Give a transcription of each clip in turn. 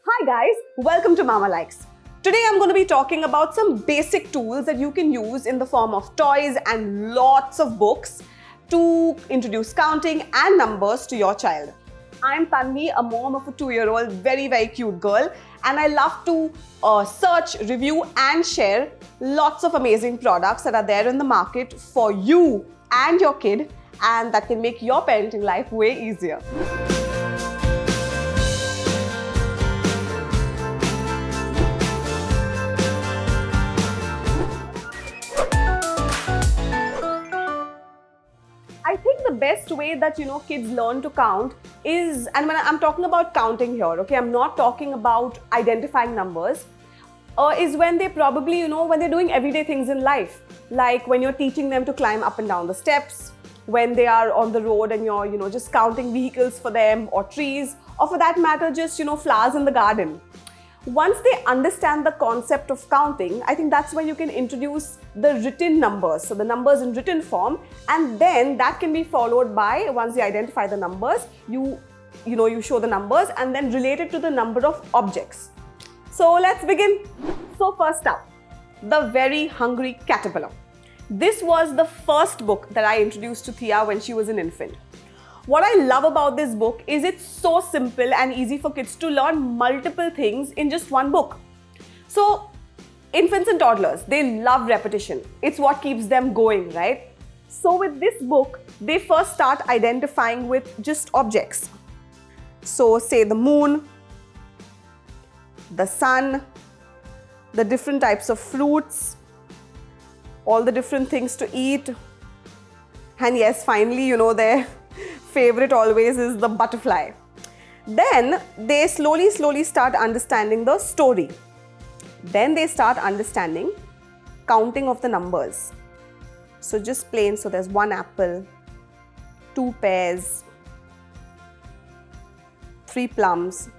Hi guys, welcome to Mama Likes. Today I'm going to be talking about some basic tools that you can use in the form of toys and lots of books to introduce counting and numbers to your child. I'm Tanvi, a mom of a 2-year-old, very cute girl, and I love to search, review and share lots of amazing products that are there in the market for you and your kid, and that can make your parenting life way easier. I think the best way that kids learn to count is, and when I'm talking about counting here, okay, I'm not talking about identifying numbers, is when they probably, when they're doing everyday things in life, like when you're teaching them to climb up and down the steps, when they are on the road and you're, just counting vehicles for them or trees, or for that matter, just, flowers in the garden. Once they understand the concept of counting, I think that's when you can introduce the written numbers, so the numbers in written form, and then that can be followed by, once they identify the numbers, you show the numbers and then relate it to the number of objects. So let's begin. So first up, The Very Hungry Caterpillar. This was the first book that I introduced to Thea when she was an infant. What I love about this book is it's so simple and easy for kids to learn multiple things in just one book. So infants and toddlers, they love repetition. It's what keeps them going, right? So with this book, they first start identifying with just objects. So say the moon, the sun, the different types of fruits, all the different things to eat. And yes, finally, their favorite always is the butterfly. Then they slowly start understanding the story. Then they start understanding counting of the numbers. So just plain, so there's 1 apple, 2 pears, 3 plums.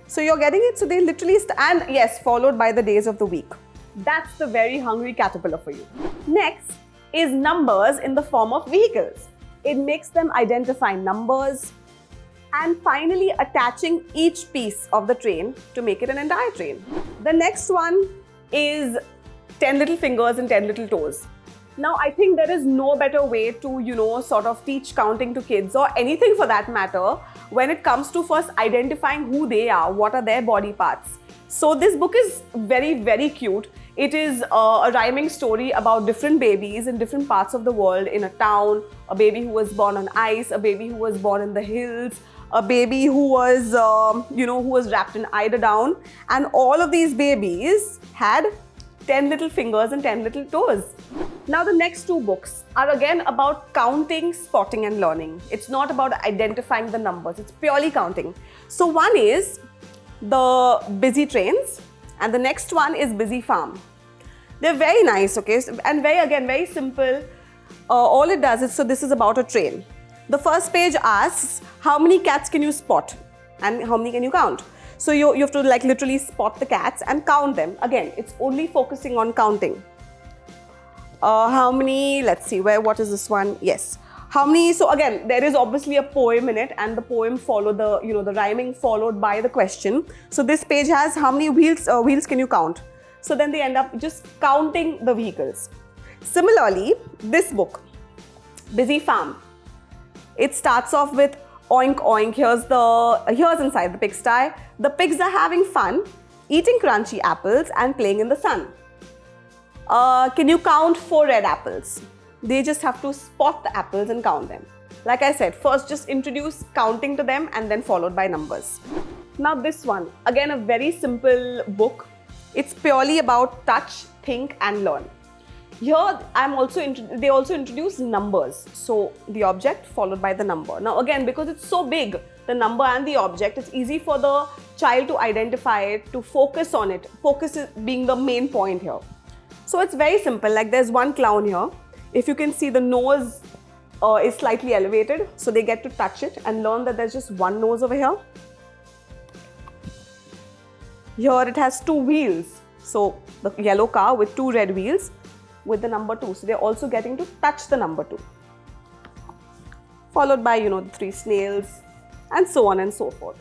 So you're getting it? So they literally, and yes, followed by the days of the week. That's The Very Hungry Caterpillar for you. Next is numbers in the form of vehicles. It makes them identify numbers and finally attaching each piece of the train to make it an entire train. The next one is 10 little fingers and 10 little toes. Now, I think there is no better way to, sort of teach counting to kids or anything for that matter when it comes to first identifying who they are, what are their body parts. So this book is very cute. It is a rhyming story about different babies in different parts of the world, in a town, a baby who was born on ice, a baby who was born in the hills, a baby who was, who was wrapped in eider down. And all of these babies had 10 little fingers and 10 little toes. Now the next 2 books are again about counting, spotting and learning. It's not about identifying the numbers, it's purely counting. So one is The Busy Trains and the next one is Busy Farm. They're very nice, okay, and very simple. All it does is, so this is about a train. The first page asks how many cats can you spot and how many can you count. So you have to literally spot the cats and count them. Again, it's only focusing on counting. How many, let's see, what is this one? Yes. How many, so again, there is obviously a poem in it and the poem followed the, the rhyming followed by the question. So this page has how many wheels can you count? So then they end up just counting the vehicles. Similarly, this book, Busy Farm, it starts off with oink oink, here's inside the pigsty. The pigs are having fun, eating crunchy apples and playing in the sun. Can you count 4 red apples? They just have to spot the apples and count them. Like I said, first just introduce counting to them and then followed by numbers. Now this one, again a very simple book. It's purely about touch, think and learn. Here they also introduce numbers. So the object followed by the number. Now again, because it's so big, the number and the object, it's easy for the child to identify it, to focus on it. Focus is being the main point here. So it's very simple, like there's one clown here. If you can see, the nose is slightly elevated, so they get to touch it and learn that there's just one nose over here. Here it has 2 wheels, so the yellow car with 2 red wheels with the number 2. So they're also getting to touch the number 2. Followed by, the 3 snails and so on and so forth.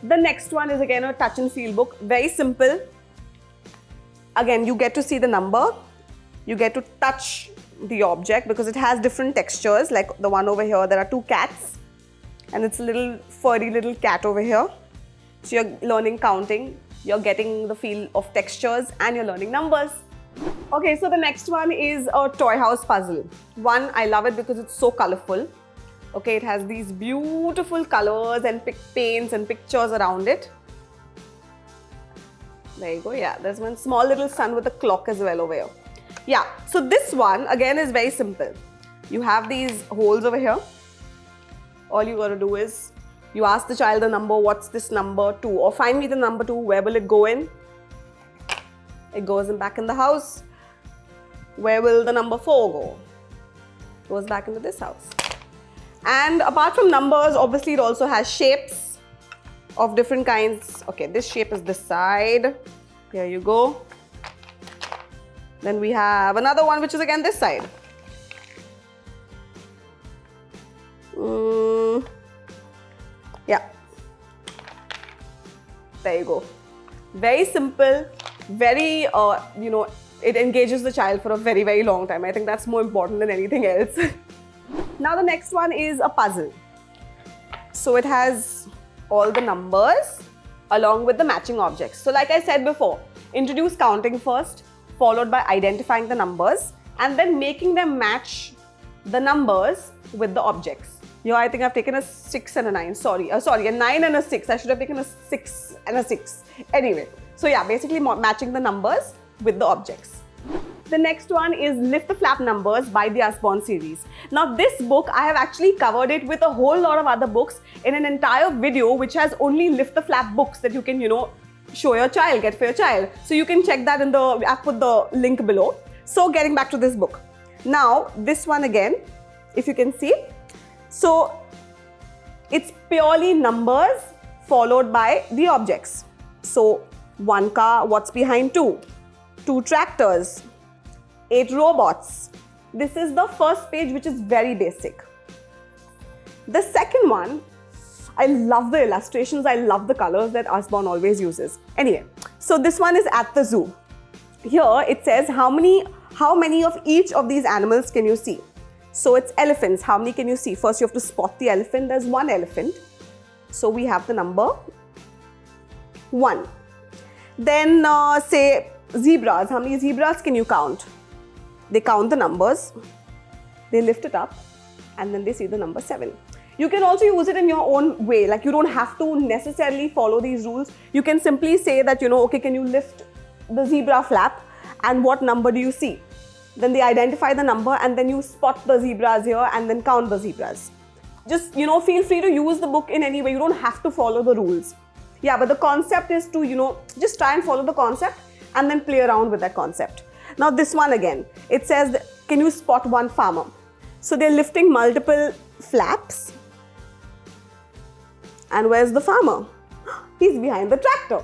The next one is again a touch and feel book. Very simple. Again, you get to see the number. You get to touch the object because it has different textures. Like the one over here, there are two cats. And it's a little furry little cat over here. So you're learning counting. You're getting the feel of textures and you're learning numbers. Okay, so the next one is a toy house puzzle. One, I love it because it's so colorful. Okay, it has these beautiful colors and paints and pictures around it. There you go. Yeah, there's one small little sun with a clock as well over here. Yeah, so this one again is very simple. You have these holes over here. All you got to do is you ask the child the number, what's this number 2? Or find me the number 2, where will it go in? It goes in back in the house. Where will the number 4 go? Goes back into this house. And apart from numbers, obviously it also has shapes of different kinds. Okay, this shape is this side. Here you go. Then we have another one which is again this side. Yeah. There you go. Very simple. Very, it engages the child for a very, very long time. I think that's more important than anything else. Now the next one is a puzzle. So it has all the numbers along with the matching objects. So like I said before, introduce counting first, followed by identifying the numbers and then making them match the numbers with the objects. Yeah, I think I've taken a 6 and a 9. Sorry, a 9 and a 6. I should have taken a 6 and a 6. Anyway, so yeah, basically matching the numbers with the objects. The next one is Lift the Flap Numbers by the Usborne series. Now this book, I have actually covered it with a whole lot of other books in an entire video which has only Lift the Flap books that you can, show your child, get for your child. So you can check that I've put the link below. So getting back to this book. Now this one again, if you can see. So it's purely numbers followed by the objects. So 1 car, what's behind 2? 2 tractors, 8 robots. This is the first page which is very basic. The second one, I love the illustrations, I love the colors that Usborne always uses. Anyway, so this one is at the zoo. Here it says how many of each of these animals can you see? So it's elephants. How many can you see? First you have to spot the elephant. There's 1 elephant. So we have the number 1. Then say zebras. How many zebras can you count? They count the numbers. They lift it up and then they see the number 7. You can also use it in your own way. Like you don't have to necessarily follow these rules. You can simply say that, okay, can you lift the zebra flap and what number do you see? Then they identify the number and then you spot the zebras here and then count the zebras. Just, feel free to use the book in any way. You don't have to follow the rules. Yeah, but the concept is to, just try and follow the concept and then play around with that concept. Now this one again, it says, can you spot 1 farmer? So they're lifting multiple flaps. And where's the farmer? He's behind the tractor.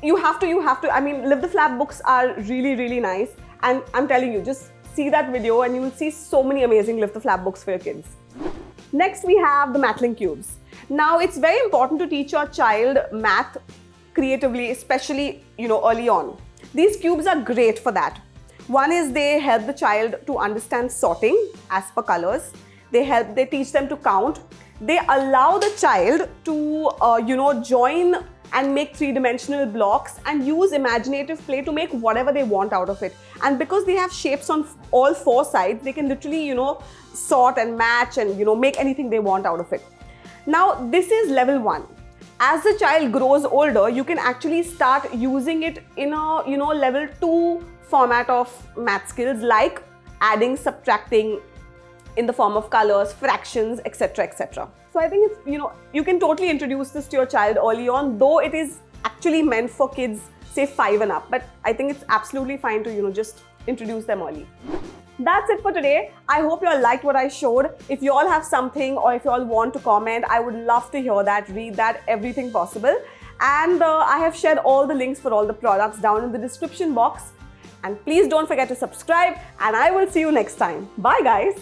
You have to, I mean, Lift the Flap books are really, really nice. And I'm telling you, just see that video and you will see so many amazing Lift the Flap books for your kids. Next, we have the Mathling cubes. Now, it's very important to teach your child math creatively, especially, early on. These cubes are great for that. One is they help the child to understand sorting as per colors. They teach them to count. They allow the child to, join and make 3-dimensional blocks and use imaginative play to make whatever they want out of it. And because they have shapes on all 4 sides, they can literally, sort and match and, make anything they want out of it. Now, this is level 1. As the child grows older, you can actually start using it in a, level 2 format of math skills like adding, subtracting in the form of colors, fractions, etc., etc. So I think it's, you can totally introduce this to your child early on, though it is actually meant for kids, say 5 and up. But I think it's absolutely fine to, just introduce them early. That's it for today. I hope you all liked what I showed. If you all have something or if you all want to comment, I would love to hear that, read that, everything possible. And I have shared all the links for all the products down in the description box. And please don't forget to subscribe and I will see you next time. Bye guys.